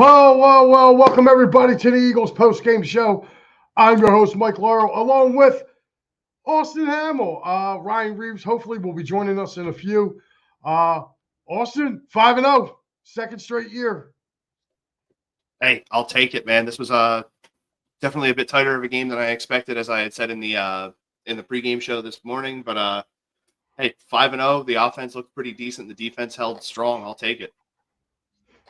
Well, welcome everybody to the Eagles post-game show. I'm your host, Mike Laurel, along with Austin Hamill. Ryan Reeves hopefully will be joining us in a few. Austin, 5-0, second straight year. Hey, I'll take it, man. This was definitely a bit tighter of a game than I expected, as I had said in the pregame show this morning. But hey, 5-0. The offense looked pretty decent. The defense held strong. I'll take it.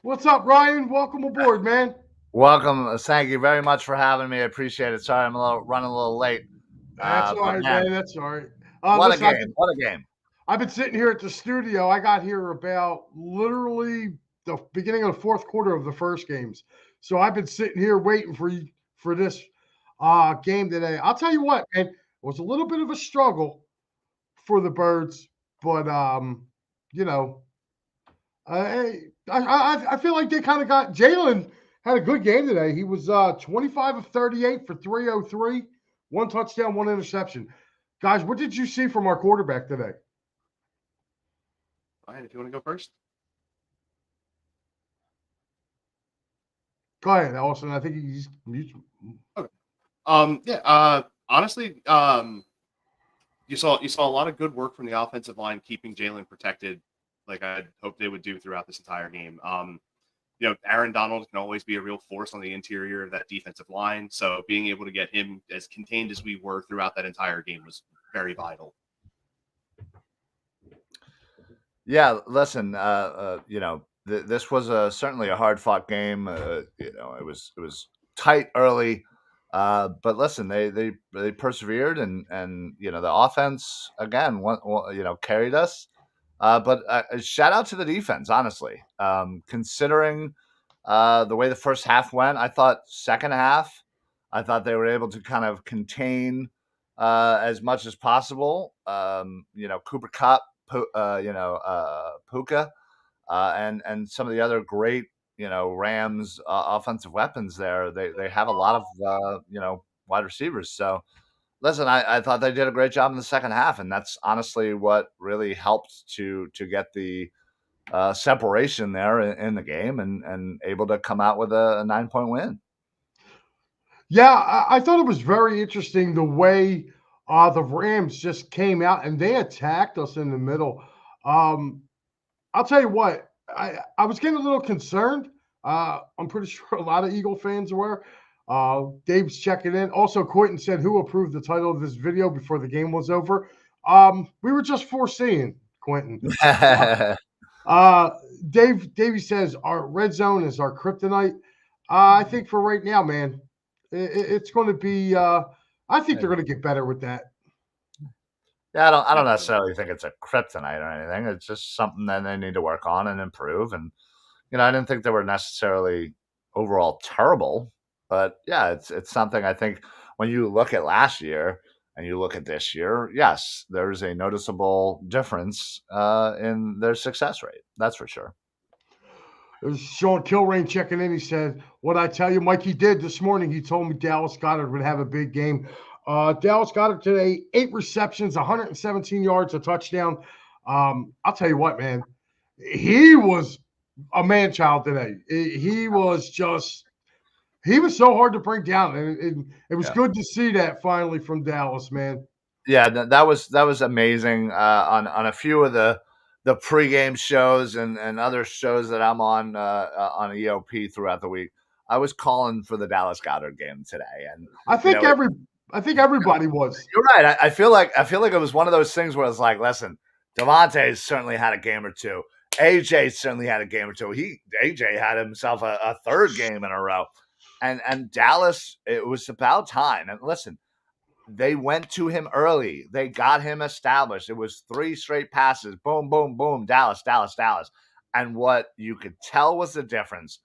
What's up, Ryan? Welcome aboard, man. Welcome. Thank you very much for having me. I appreciate it. Sorry, I'm running a little late. That's all right, man. That's all right. What a game. What a game. I've been sitting here at the studio. I got here about literally the beginning of the fourth quarter of the first games. So I've been sitting here waiting for this game today. I'll tell you what, man, it was a little bit of a struggle for the Birds, but I feel like they kind of got Jalen had a good game today. He was 25 of 38 for 303, one touchdown, one interception. Guys, what did you see from our quarterback today? Ryan, if you want to go first. Go ahead, Austin. I think he's mute. Okay. Honestly, you saw a lot of good work from the offensive line keeping Jalen protected, like I hoped they would do throughout this entire game. Aaron Donald can always be a real force on the interior of that defensive line. So being able to get him as contained as we were throughout that entire game was very vital. Yeah, listen, this was certainly a hard-fought game. It was tight early, but listen, they persevered, and the offense again, carried us. But shout out to the defense, honestly. Considering the way the first half went, I thought second half, they were able to kind of contain as much as possible. Cooper Kupp, Puka, and some of the other great, Rams offensive weapons there. They have a lot of, wide receivers. So, listen, I thought they did a great job in the second half, and that's honestly what really helped to get the separation there in the game and able to come out with a 9-point win. Yeah, I thought it was very interesting the way the Rams just came out and they attacked us in the middle. I'll tell you what, I was getting a little concerned. I'm pretty sure a lot of Eagle fans were. Dave's checking in. Also, Quentin said, who approved the title of this video before the game was over? We were just foreseeing, Quentin. Davey says, our red zone is our kryptonite. I think for right now, man, it's going to be I think they're going to get better with that. Yeah, I don't necessarily think it's a kryptonite or anything. It's just something that they need to work on and improve. And I didn't think they were necessarily overall terrible, but yeah, it's something I think when you look at last year and you look at this year, yes, there's a noticeable difference in their success rate. That's for sure. There's Sean Kilrain checking in. He said, what I tell you, Mike, he did this morning. He told me Dallas Goedert would have a big game. Dallas Goedert today, 8 receptions, 117 yards, a touchdown. I'll tell you what, man, he was a man-child today. He was so hard to bring down, and it was good to see that finally from Dallas, man. Yeah, that was amazing. On a few of the pregame shows and other shows that I'm on EOP throughout the week, I was calling for the Dallas Goedert game today, and I think everybody was. You're right. I feel like it was one of those things where it's like, listen, Devontae certainly had a game or two. AJ certainly had a game or two. AJ had himself a third game in a row, and Dallas, it was about time. And listen, they went to him early. They got him established. It was 3 straight passes. Boom, boom, boom. Dallas, Dallas, Dallas. And what you could tell was the difference.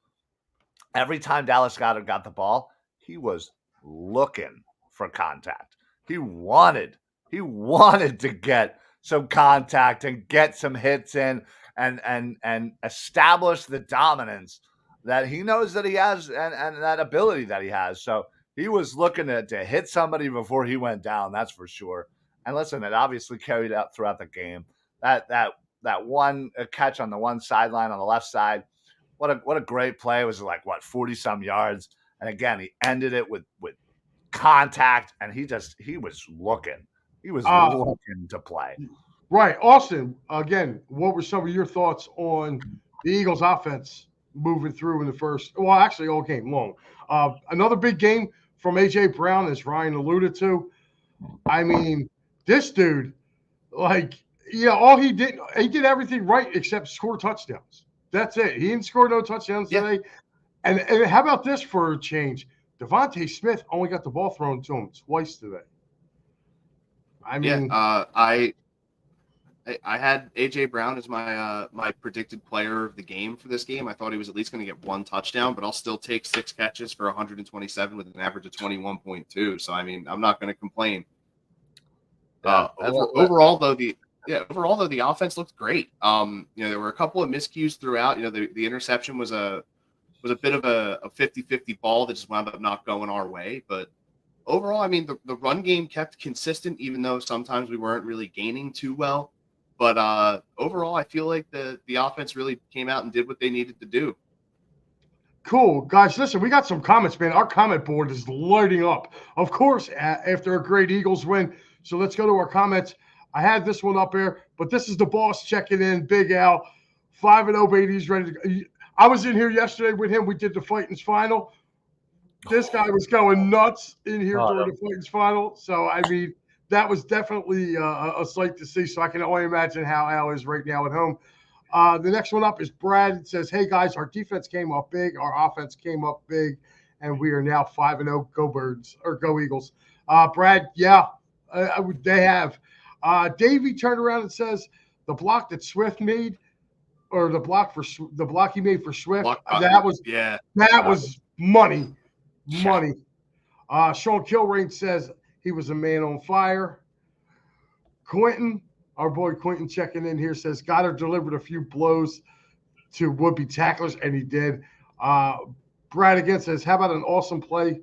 Every time Dallas Goedert got the ball, he was looking for contact. He wanted to get some contact and get some hits in and establish the dominance that he knows that he has and that ability that he has. So he was looking to hit somebody before he went down, that's for sure. And listen, it obviously carried out throughout the game. That one catch on the one sideline on the left side what a great play. It was like 40-some yards. And again, he ended it with contact, and he was looking. He was looking to play. Right. Austin, again, what were some of your thoughts on the Eagles offense moving through in the first, well, actually all game long. Another big game from A.J. Brown, as Ryan alluded to. I mean, this dude, like, yeah, he did everything right except score touchdowns. That's it. He didn't score no touchdowns today. And how about this for a change? Devontae Smith only got the ball thrown to him twice today. I mean, I had AJ Brown as my my predicted player of the game for this game. I thought he was at least going to get one touchdown, but I'll still take 6 catches for 127 with an average of 21.2. So I mean, I'm not going to complain. Overall, though, the offense looked great. There were a couple of miscues throughout. The interception was a bit of a 50-50 ball that just wound up not going our way. But overall, I mean, the run game kept consistent, even though sometimes we weren't really gaining too well. But overall, I feel like the offense really came out and did what they needed to do. Cool. Guys, listen, we got some comments, man. Our comment board is lighting up. Of course, after a great Eagles win. So let's go to our comments. I had this one up here, but this is the boss checking in. Big Al, 5-0, baby. He's ready to go. I was in here yesterday with him. We did the Fightins final. This guy was going nuts in here during the Fightins final. So, I mean, that was definitely a sight to see. So I can only imagine how Al is right now at home. The next one up is Brad. It says, hey, guys, our defense came up big. Our offense came up big. And we are now 5-0. Go Birds or Go Eagles. Brad, yeah, they have. Davey turned around and says the block that Swift made, or the block he made for Swift, that was money. Money. Sean Kilrain says he was a man on fire. Quentin, our boy Quentin checking in here, says Goddard delivered a few blows to would-be tacklers, and he did. Brad again says, how about an awesome play?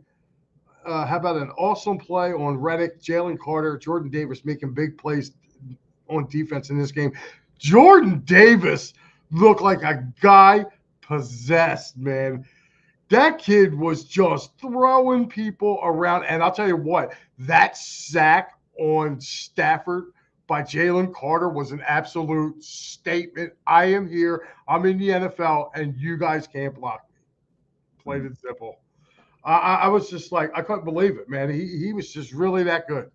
On Reddick, Jalen Carter, Jordan Davis making big plays on defense in this game. Jordan Davis looked like a guy possessed, man. That kid was just throwing people around. And I'll tell you what, that sack on Stafford by Jalen Carter was an absolute statement. I am here. I'm in the NFL, and you guys can't block me. Plain and simple. I was just like, I couldn't believe it, man. He was just really that good.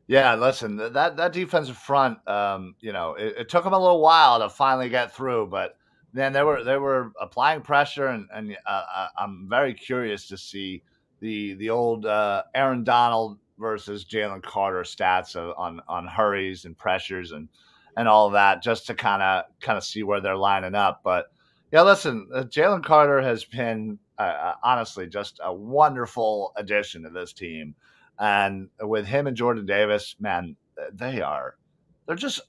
Yeah, listen, that defensive front, it took them a little while to finally get through, but then they were applying pressure, and I'm very curious to see the old Aaron Donald versus Jalen Carter stats on hurries and pressures and all of that, just to kind of see where they're lining up. But yeah, listen, Jalen Carter has been honestly just a wonderful addition to this team. And with him and Jordan Davis, man, they're just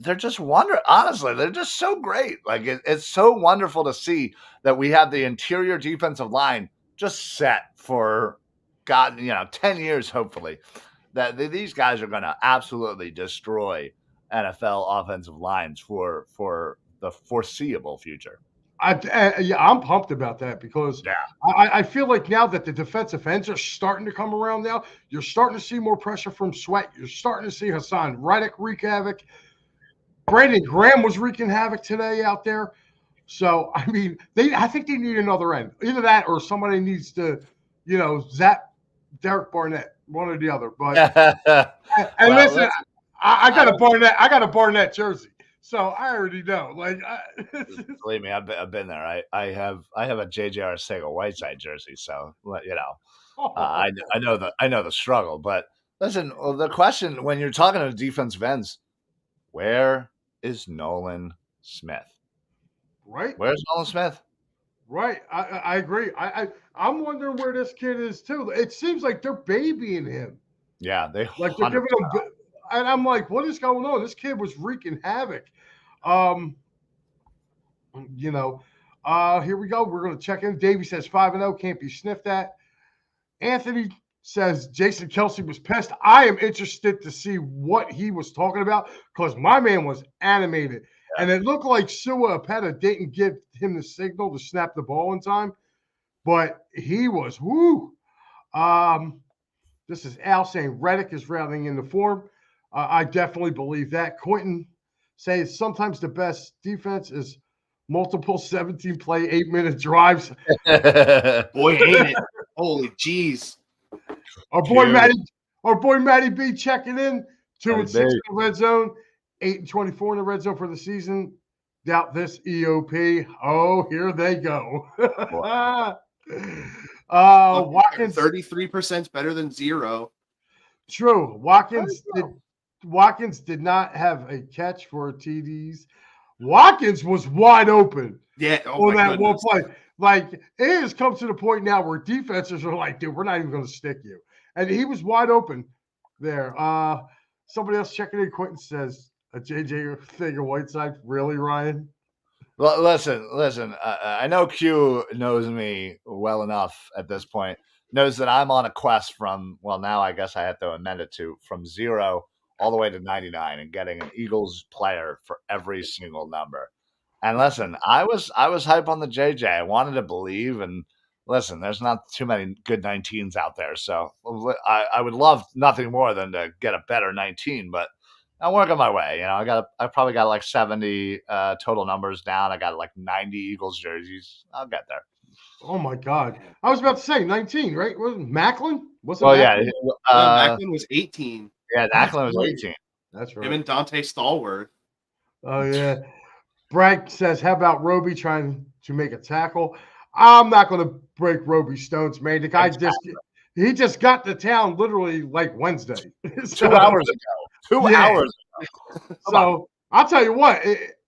honestly, they're just so great. Like it's so wonderful to see that we have the interior defensive line just set for 10 years, hopefully, that these guys are going to absolutely destroy NFL offensive lines for the foreseeable future. I'm pumped about that because I feel like now that the defensive ends are starting to come around now, you're starting to see more pressure from Sweat. You're starting to see Hassan Reddick wreak havoc. Brandon Graham was wreaking havoc today out there. So, I mean, I think they need another end. Either that or somebody needs to, zap Derek Barnett, one or the other. But listen, I got a Barnett jersey. So I already know. Like, believe me, I've been there. I have a JJ Arcega-Whiteside jersey, so I know the struggle. But listen, the question when you're talking to defensive ends, where is Nolan Smith? Right. Where's Nolan Smith? Right. I agree. I'm wondering where this kid is too. It seems like they're babying him. Yeah, they're giving him. And I'm like, what is going on? This kid was wreaking havoc. Here we go. We're going to check in. Davey says 5-0, can't be sniffed at. Anthony says Jason Kelce was pissed. I am interested to see what he was talking about because my man was animated. And it looked like Sua Apeta didn't give him the signal to snap the ball in time, but he was woo. This is Al saying Reddick is rounding into form. I definitely believe that. Quentin says sometimes the best defense is multiple 17-play, 8-minute drives. Boy, ain't it? Holy jeez. Our boy Matty B checking in. 2-6 in the red zone, 8-24 in the red zone for the season. Doubt this EOP. Oh, here they go. Watkins 33% better than 0. True. Watkins did not have a catch for TDs. Watkins was wide open. Yeah, on that one play. Like, it has come to the point now where defenses are like, dude, we're not even going to stick you. And he was wide open there. Somebody else checking in. Quentin says a JJ thing of Whiteside. Really, Ryan? Well, listen. I know Q knows me well enough at this point. Knows that I'm on a quest from, well, now I guess I have to amend it to from 0 all the way to 99 and getting an Eagles player for every single number. And listen, I was hype on the JJ. I wanted to believe, and listen, there's not too many good 19s out there. So I would love nothing more than to get a better 19, but I'm working my way. I probably got like 70 total numbers down. I got like 90 Eagles jerseys. I'll get there. Oh my God! I was about to say 19, right? Was Macklin? Macklin? Macklin was 18. Yeah, Macklin was 18. That's right. Him and Dante Stallworth. Oh yeah. Bragg says, "How about Roby trying to make a tackle?" I'm not going to break Roby's stones, man. The guy just got to town literally like Wednesday, 2 hours ago. 2 hours ago. So I'll tell you what.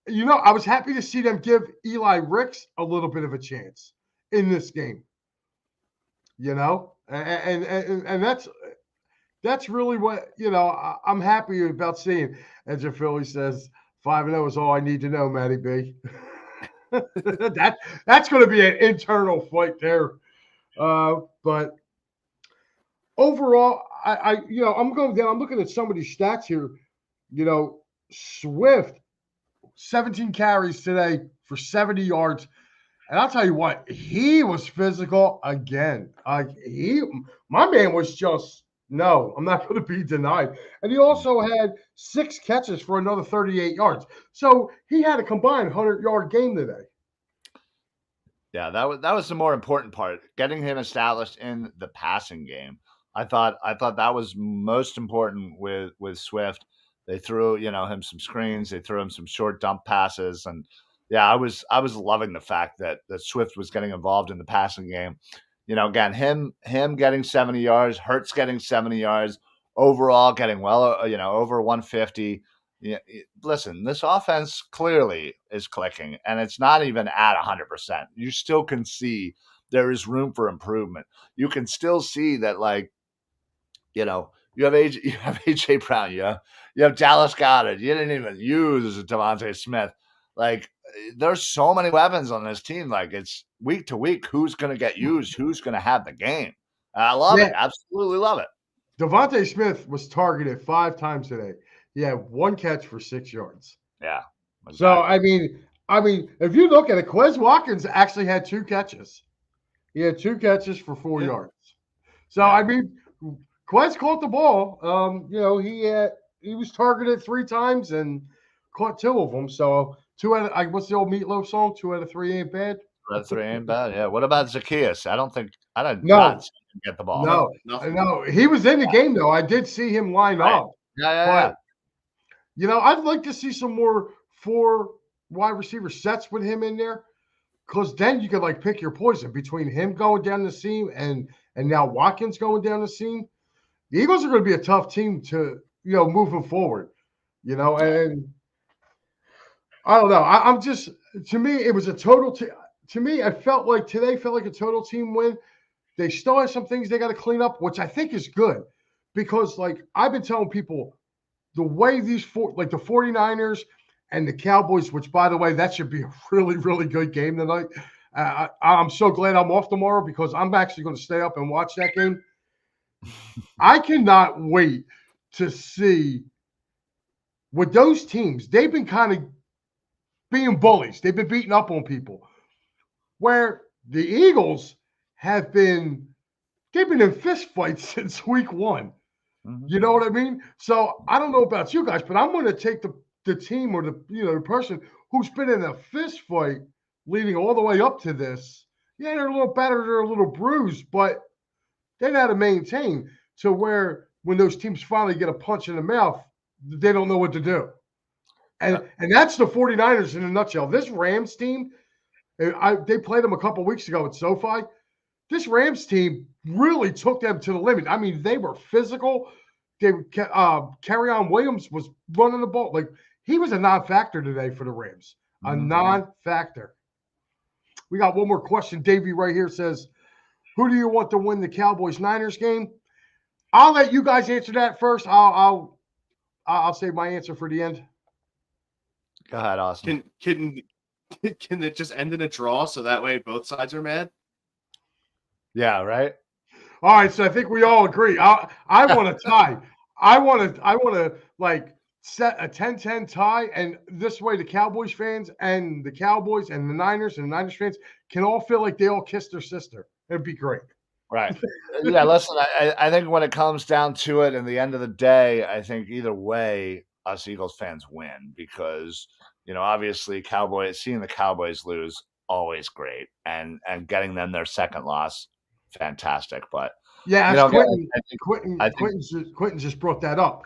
I was happy to see them give Eli Ricks a little bit of a chance in this game. And that's really what I'm happy about seeing. And Jeff Philly says 5-0 is all I need to know, Matty B. That's going to be an internal fight there. But overall, I'm going down. I'm looking at some of these stats here. Swift, 17 carries today for 70 yards. And I'll tell you what, he was physical again. My man was just, no, I'm not going to be denied. And he also had 6 catches for another 38 yards. So he had a combined 100-yard game today. Yeah, that was the more important part, getting him established in the passing game. I thought that was most important with Swift. They threw him some screens, they threw him some short dump passes, and yeah, I was loving the fact that Swift was getting involved in the passing game. Again, him getting 70 yards, Hurts getting 70 yards, overall getting over 150. Yeah, listen, this offense clearly is clicking, and it's not even at 100%. You still can see there is room for improvement. You can still see that, you have AJ Brown, you have Dallas Goedert. You didn't even use Devontae Smith. There's so many weapons on this team. It's week to week. Who's going to get used? Who's going to have the game? I love it. Absolutely love it. Devontae Smith was targeted 5 times today. He had 1 catch for 6 yards. Yeah. Exactly. So, I mean, if you look at it, Quez Watkins actually had 2 catches. He had 2 catches for 4 yards. So, Quez caught the ball. He was targeted 3 times and caught 2 of them. So, 2 out of what's the old Meatloaf song? 2 out of 3 ain't bad. 2 out of 3 ain't bad. Yeah. What about Zacchaeus? I did not see him get the ball. No. He was in the game though. I did see him line up. Yeah. I'd like to see some more 4 wide receiver sets with him in there, because then you could pick your poison between him going down the seam and now Watkins going down the seam. The Eagles are going to be a tough team to moving forward. And I don't know. I'm just, to me, it was a total. To me, I felt like today felt like a total team win. They still have some things they got to clean up, which I think is good, because I've been telling people, the way these the 49ers and the Cowboys, which by the way, that should be a really, really good game tonight. I'm so glad I'm off tomorrow, because I'm actually going to stay up and watch that game. I cannot wait to see with those teams. They've been kind of being bullies. They've been beating up on people. Where the Eagles have been, they've been in fist fights since week 1. Mhm. You know what I mean? So I don't know about you guys, but I'm going to take the team or the person who's been in a fist fight leading all the way up to this. Yeah, they're a little battered, they're a little bruised, but they know how to maintain to where when those teams finally get a punch in the mouth, they don't know what to do. And that's the 49ers in a nutshell. This Rams team, they played them a couple weeks ago at SoFi. This Rams team really took them to the limit. I mean, they were physical. Carry-on Williams was running the ball. Like, he was a non-factor today for the Rams. A non-factor. We got one more question. Davey right here says, who do you want to win the Cowboys-Niners game? I'll let you guys answer that first. I'll save my answer for the end. Go ahead, Austin. Can it just end in a draw so that way both sides are mad? Yeah, right. All right, so I think we all agree. I want a tie. I want to like set a 10-10 tie, and this way the Cowboys fans and the Cowboys and the Niners fans can all feel like they all kissed their sister. It'd be great. Right. Yeah, listen, I think when it comes down to it, in the end of the day, I think either way, us Eagles fans win because, obviously seeing the Cowboys lose, always great. And getting them their second loss, fantastic. But yeah, Quentin just brought that up.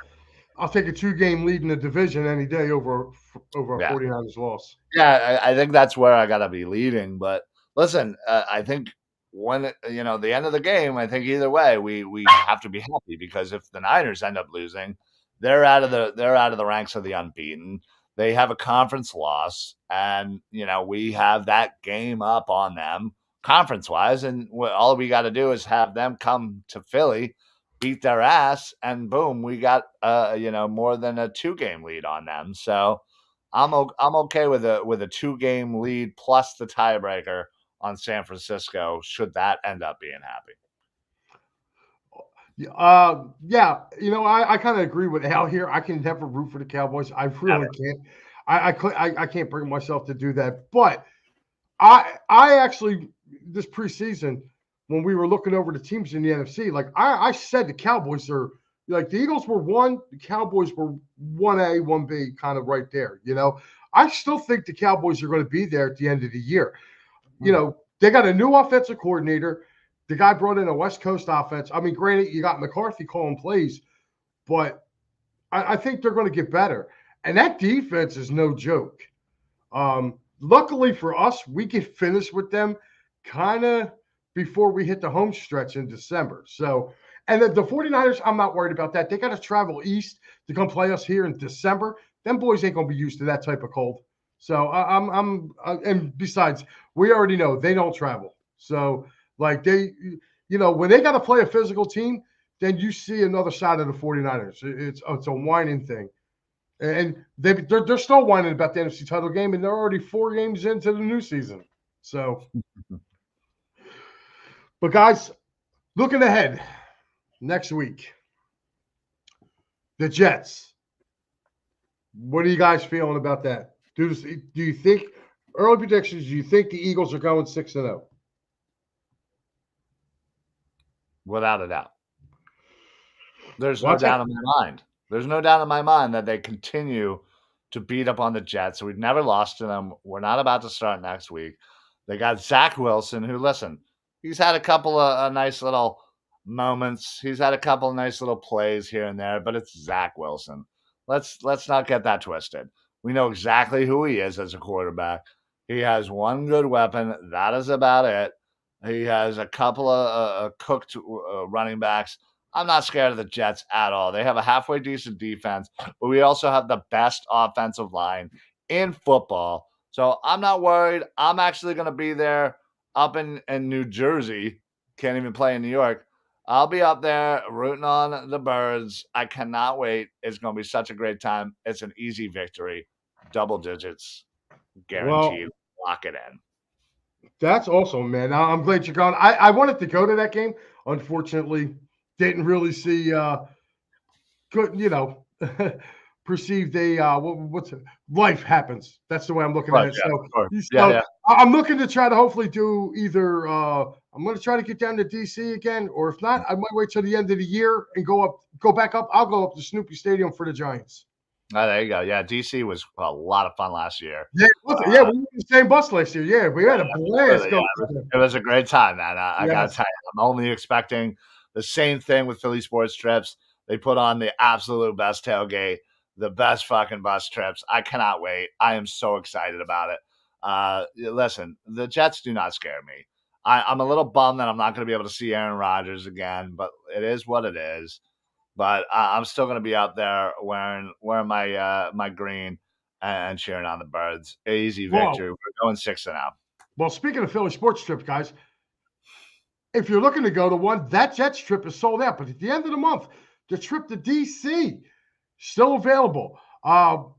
I'll take a 2-game lead in the division any day over a 49ers loss. Yeah, I think that's where I got to be leading. But listen, I think when the end of the game, I think either way we have to be happy because if the Niners end up losing, they're out of the ranks of the unbeaten. They have a conference loss, and we have that game up on them conference-wise, and all we got to do is have them come to Philly, beat their ass, and boom, we got more than a 2-game lead on them. So I'm okay with a 2-game lead plus the tiebreaker on San Francisco, should that end up being happy. Yeah, I kind of agree with Al here. I can never root for the Cowboys. I really can't. I can't bring myself to do that. But I actually, this preseason, when we were looking over the teams in the NFC, like I said, the Cowboys are like the Eagles were 1, the Cowboys were 1A, 1B, kind of right there. I still think the Cowboys are going to be there at the end of the year. They got a new offensive coordinator. The guy brought in a West Coast offense. I mean, granted, you got McCarthy calling plays, but I think they're going to get better. And that defense is no joke. Luckily for us, we get finished with them kind of before we hit the home stretch in December. So, and the 49ers, I'm not worried about that. They got to travel east to come play us here in December. Them boys ain't going to be used to that type of cold. So and besides, we already know they don't travel. So like when they got to play a physical team, then you see another side of the 49ers. It's a whining thing. And they're still whining about the NFC title game, and they're already 4 games into the new season. So, but guys, looking ahead next week, the Jets. What are you guys feeling about that? Do you think early predictions? Do you think the Eagles are going 6-0? Without a doubt. There's no doubt in my mind. There's no doubt in my mind that they continue to beat up on the Jets. We've never lost to them. We're not about to start next week. They got Zach Wilson, who, listen, he's had a couple of nice little moments. He's had a couple of nice little plays here and there, but it's Zach Wilson. Let's not get that twisted. We know exactly who he is as a quarterback. He has one good weapon. That is about it. He has a couple of cooked running backs. I'm not scared of the Jets at all. They have a halfway decent defense, but we also have the best offensive line in football. So I'm not worried. I'm actually going to be there up in New Jersey. Can't even play in New York. I'll be up there rooting on the Birds. I cannot wait. It's going to be such a great time. It's an easy victory. Double digits. Guaranteed. Lock it in. That's awesome, man. I'm glad you're going. I wanted to go to that game. Unfortunately, didn't really see couldn't, perceived what's it? Life happens. That's the way I'm looking at it. Yeah. I'm looking to try to hopefully do either. I'm going to try to get down to DC again, or if not, I might wait till the end of the year and go back up. I'll go up to Snoopy Stadium for the Giants. Oh, there you go. Yeah, DC was a lot of fun last year. Yeah, we were in the same bus last year. Yeah, we had a blast. It was a great time, man. I got to tell you, I'm only expecting the same thing with Philly Sports Trips. They put on the absolute best tailgate, the best fucking bus trips. I cannot wait. I am so excited about it. Listen, the Jets do not scare me. I'm a little bummed that I'm not going to be able to see Aaron Rodgers again, but it is what it is. But I'm still going to be out there wearing my green and cheering on the Birds. Easy victory. We're going 6-0. Well, speaking of Philly sports trips, guys, if you're looking to go to one, that Jets trip is sold out. But at the end of the month, the trip to DC still available.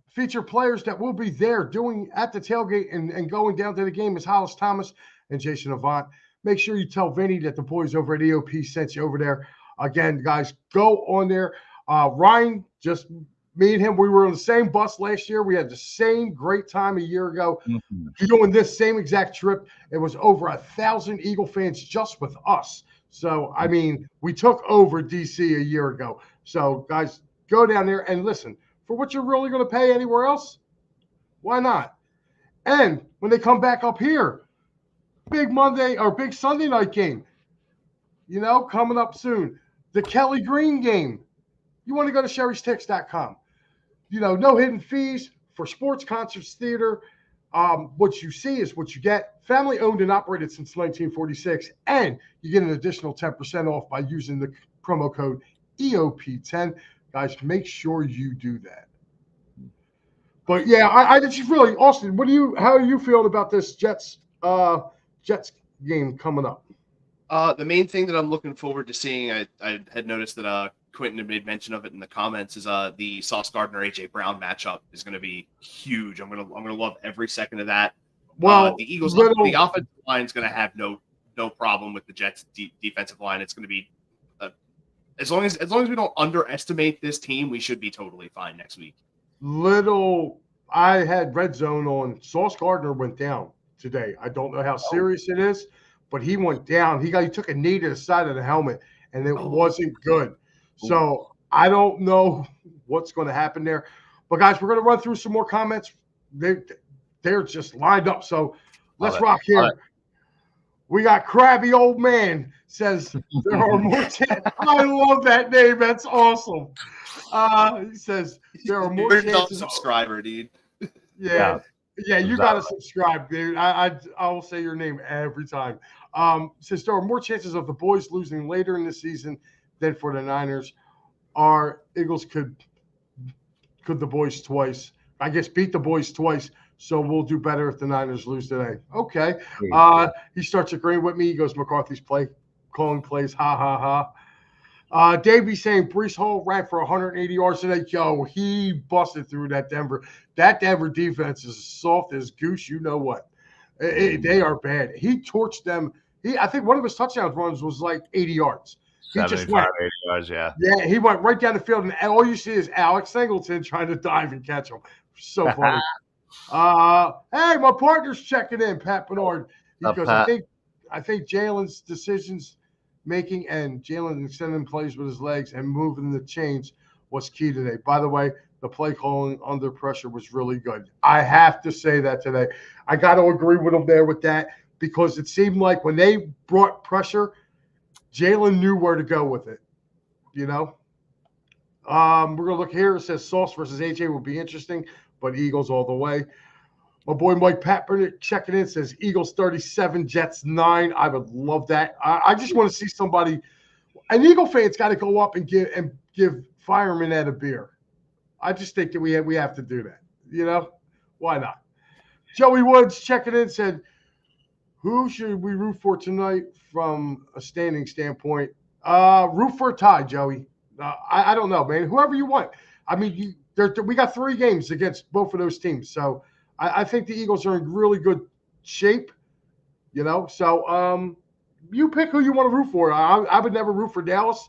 Feature players that will be there doing at the tailgate and going down to the game is Hollis Thomas and Jason Avant. Make sure you tell Vinny that the boys over at EOP sent you over there. Again, guys, go on there. Ryan, just me and him, we were on the same bus last year. We had the same great time a year ago. Doing this same exact trip. It was over 1,000 Eagle fans just with us. So, I mean, we took over DC a year ago. So, guys, go down there and listen. For what you're really going to pay anywhere else, why not? And when they come back up here, big Monday or big Sunday night game, coming up soon. The Kelly Green game. You want to go to sherrystix.com. No hidden fees for sports, concerts, theater. What you see is what you get. Family owned and operated since 1946. And you get an additional 10% off by using the promo code EOP10. Guys, make sure you do that. But yeah, I just really, Austin, how are you feeling about this Jets game coming up? The main thing that I'm looking forward to seeing, I had noticed that Quentin had made mention of it in the comments, is the Sauce Gardner AJ Brown matchup is going to be huge. I'm gonna love every second of that. Well, the Eagles, the offensive line is going to have no problem with the Jets' defensive line. It's going to be as long as we don't underestimate this team, we should be totally fine next week. I had red zone on. Sauce Gardner went down today. I don't know how serious it is, but he went down. He took a knee to the side of the helmet, and it wasn't good. So I don't know what's going to happen there. But guys, we're going to run through some more comments. They're just lined up. So let's rock here. We got Crabby Old Man says there are more chances. I love that name. That's awesome. He says there are more chances. Subscriber, dude. Yeah, you got to subscribe, dude. I will say your name every time. Says there are more chances of the boys losing later in the season than for the Niners. Our Eagles could the boys twice. I guess beat the boys twice. So we'll do better if the Niners lose today. Okay. He starts agreeing with me. He goes, McCarthy's calling plays. Ha, ha, ha. Davey saying Breece Hall ran for 180 yards today. Yo, he busted through that Denver. That Denver defense is soft as goose. You know what? They are bad. He torched them. I think one of his touchdown runs was like 80 yards. He just went 80 yards, yeah. Yeah, he went right down the field, and all you see is Alex Singleton trying to dive and catch him. So funny. Hey, my partner's checking in, Pat Bernard. Because I think Jalen's decisions making and Jalen extending plays with his legs and moving the chains was key today. By the way, the play calling under pressure was really good. I have to say that today. I got to agree with him there with that, because it seemed like when they brought pressure, Jalen knew where to go with it. We're going to look here. It says Sauce versus AJ will be interesting, but Eagles all the way. My boy Mike Patton checking in says Eagles 37, Jets 9. I would love that. I just want to see somebody. An Eagle fan's got to go up and give Fireman Ed a beer. I just think that we have to do that. Why not? Joey Woods checking in said, who should we root for tonight from a standing standpoint? Root for a tie, Joey. I don't know, man. Whoever you want. I mean, we got 3 games against both of those teams. So I think the Eagles are in really good shape, So you pick who you want to root for. I would never root for Dallas.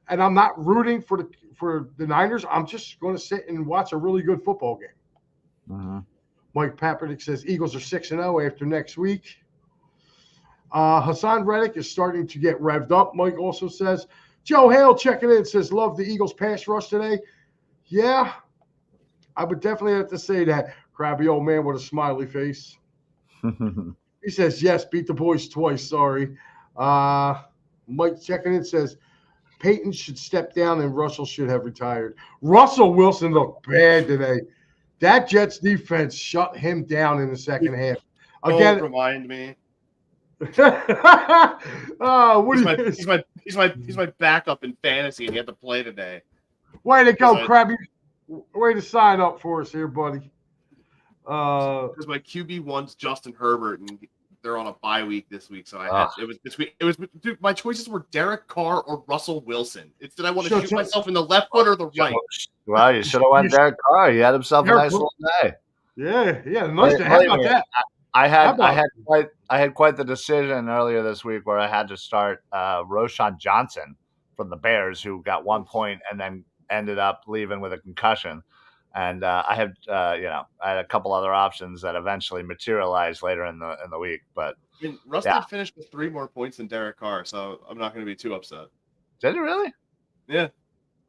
and I'm not rooting for the Niners. I'm just going to sit and watch a really good football game. Mm-hmm. Mike Papernick says Eagles are 6-0 after next week. Hassan Reddick is starting to get revved up. Mike also says Joe Hale checking in says love the Eagles pass rush today. Yeah, I would definitely have to say that. Crabby old man with a smiley face. He says yes, beat the boys twice. Sorry. Mike checking in says Peyton should step down and Russell should have retired. Russell Wilson looked bad today. That Jets defense shut him down in the second half. Again, Don't remind me. He's He's my backup in fantasy, and he had to play today. Way to go, Krabby. Way to sign up for us here, buddy. Because my QB1's Justin Herbert, and they're on a bye week this week, so I had it was between dude, my choices were Derek Carr or Russell Wilson. Did I want to shoot myself in the left foot or the right? Well, you should have went Derek Carr. He had himself a nice little day. Yeah, nice day. How about that? I had quite the decision earlier this week where I had to start Roschon Johnson from the Bears, who got 1 point and then ended up leaving with a concussion. And I had a couple other options that eventually materialized later in the week. But I mean, Russ did finish with 3 more points than Derek Carr, so I'm not going to be too upset. Did he really? Yeah.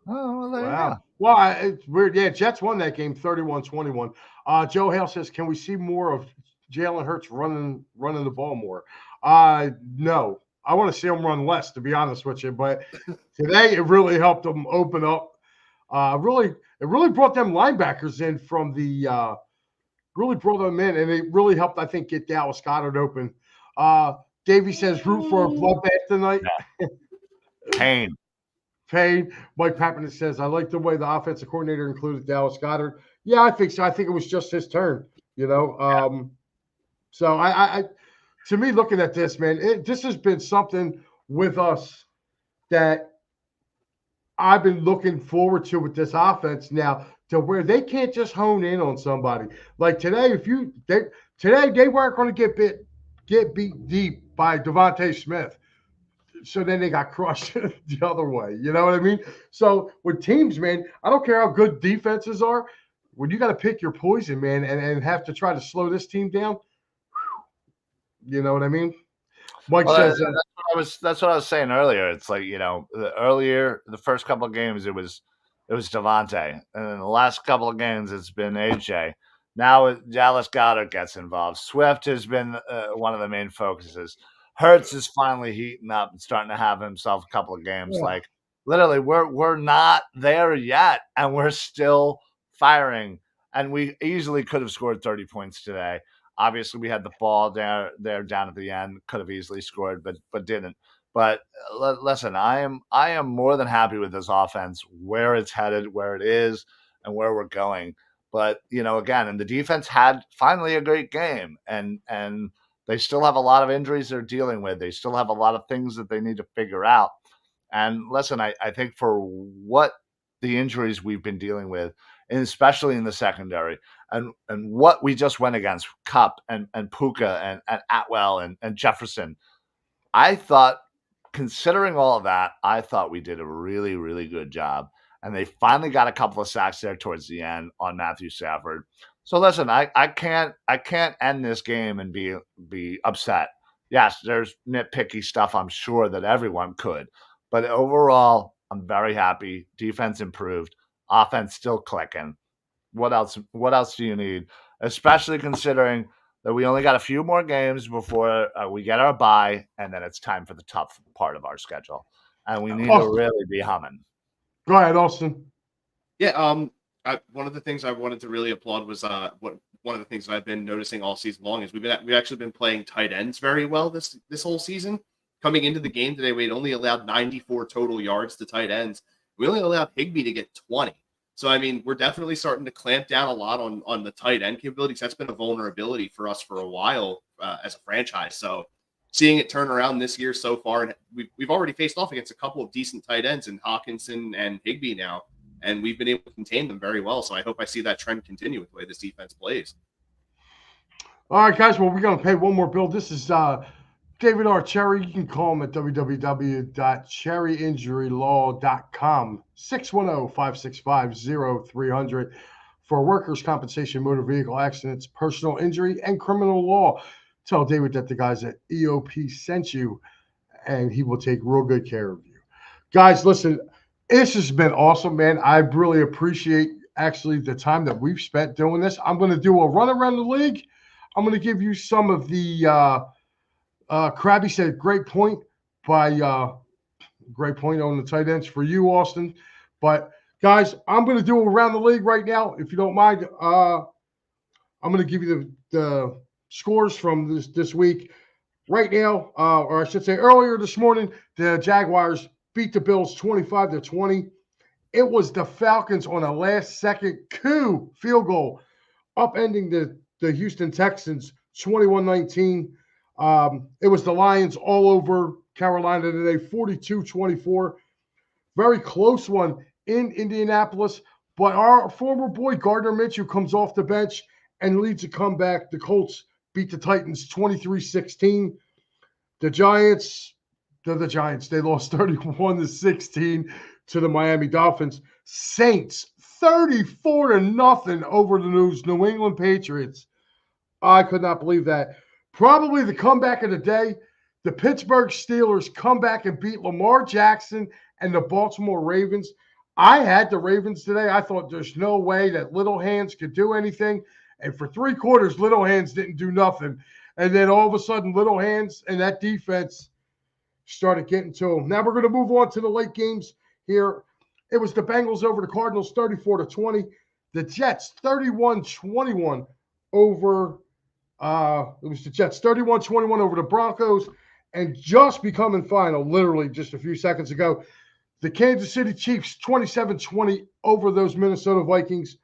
Oh, well, wow. Well, it's weird. Yeah, Jets won that game 31-21. Joe Hale says, can we see more of Jalen Hurts running the ball more? No. I want to see him run less, to be honest with you. But today it really helped him open up. It really brought them linebackers in from the really brought them in, and it really helped, I think, get Dallas Goedert open. Davey says root for a bloodbath tonight. Yeah. Pain. Mike Papernick says, I like the way the offensive coordinator included Dallas Goedert. Yeah, I think so. I think it was just his turn, So I to me, looking at this, man, this has been something with us that I've been looking forward to with this offense now, to where they can't just hone in on somebody. Like today, today they weren't going to get beat deep by Devontae Smith. So then they got crushed the other way. You know what I mean? So with teams, man, I don't care how good defenses are. When you got to pick your poison, man, and have to try to slow this team down, you know what I mean? Mike says that's what I was saying earlier. It's like, the first couple of games it was Devontae, and then the last couple of games it's been AJ. Now Dallas Goedert gets involved. Swift has been one of the main focuses. Hurts is finally heating up and starting to have himself a couple of games. Yeah. Like literally, we're not there yet, and we're still firing. And we easily could have scored 30 points today. Obviously, we had the ball there down at the end. Could have easily scored, but didn't. But listen, I am more than happy with this offense, where it's headed, where it is, and where we're going. But again, and the defense had finally a great game, and they still have a lot of injuries they're dealing with. They still have a lot of things that they need to figure out. And listen, I think for what the injuries we've been dealing with, and especially in the secondary, and what we just went against, Kupp and Puka and Atwell and Jefferson, I thought, considering all of that, I thought we did a really, really good job. And they finally got a couple of sacks there towards the end on Matthew Stafford. So listen, I can't end this game and be upset. Yes, there's nitpicky stuff, I'm sure, that everyone could. But overall, I'm very happy. Defense improved. Offense still clicking. What else do you need? Especially considering that we only got a few more games before we get our bye, and then it's time for the tough part of our schedule. And we need to really be humming. Go ahead, Austin. Yeah, one of the things I wanted to really applaud was one of the things that I've been noticing all season long is we've actually been playing tight ends very well this whole season. Coming into the game today, we had only allowed 94 total yards to tight ends. We only allowed Higbee to get 20. So, I mean, we're definitely starting to clamp down a lot on the tight end capabilities. That's been a vulnerability for us for a while as a franchise. So, seeing it turn around this year so far, and we've already faced off against a couple of decent tight ends in Hawkinson and Higbee now, and we've been able to contain them very well. So, I hope I see that trend continue with the way this defense plays. All right, guys. Well, we're going to pay one more bill. This is David R. Cherry, you can call him at www.cherryinjurylaw.com, 610-565-0300 for workers' compensation, motor vehicle accidents, personal injury, and criminal law. Tell David that the guys at EOP sent you, and he will take real good care of you. Guys, listen, this has been awesome, man. I really appreciate actually the time that we've spent doing this. I'm going to do a run around the league. I'm going to give you some of the Krabby said great point great point on the tight ends for you, Austin. But guys, I'm going to do around the league right now, if you don't mind. I'm going to give you the scores from this week. Right now, or I should say earlier this morning, the Jaguars beat the Bills 25-20. It was the Falcons on a last-second coup field goal, upending the Houston Texans 21-19. It was the Lions all over Carolina today, 42-24. Very close one in Indianapolis. But our former boy Gardner Minshew comes off the bench and leads a comeback. The Colts beat the Titans 23-16. The Giants, they lost 31-16 to the Miami Dolphins. Saints 34-0 over the New England Patriots. I could not believe that. Probably the comeback of the day. The Pittsburgh Steelers come back and beat Lamar Jackson and the Baltimore Ravens. I had the Ravens today. I thought there's no way that Little Hands could do anything. And for 3 quarters, Little Hands didn't do nothing. And then all of a sudden, Little Hands and that defense started getting to them. Now we're going to move on to the late games here. It was the Bengals over the Cardinals, 34-20. The Jets, 31-21 over it was the Jets, 31-21 over the Broncos. And just becoming final, literally just a few seconds ago, the Kansas City Chiefs, 27-20 over those Minnesota Vikings.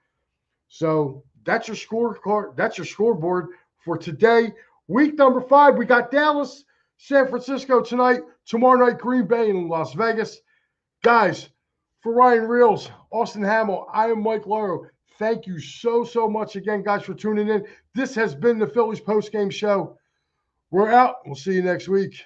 So that's your scorecard. That's your scoreboard for today. Week number 5, we got Dallas, San Francisco tonight. Tomorrow night, Green Bay and Las Vegas. Guys, for Ryan Reels, Austin Hamill, I am Mike Lauro. Thank you so much again, guys, for tuning in. This has been the Phillies Postgame Show. We're out. We'll see you next week.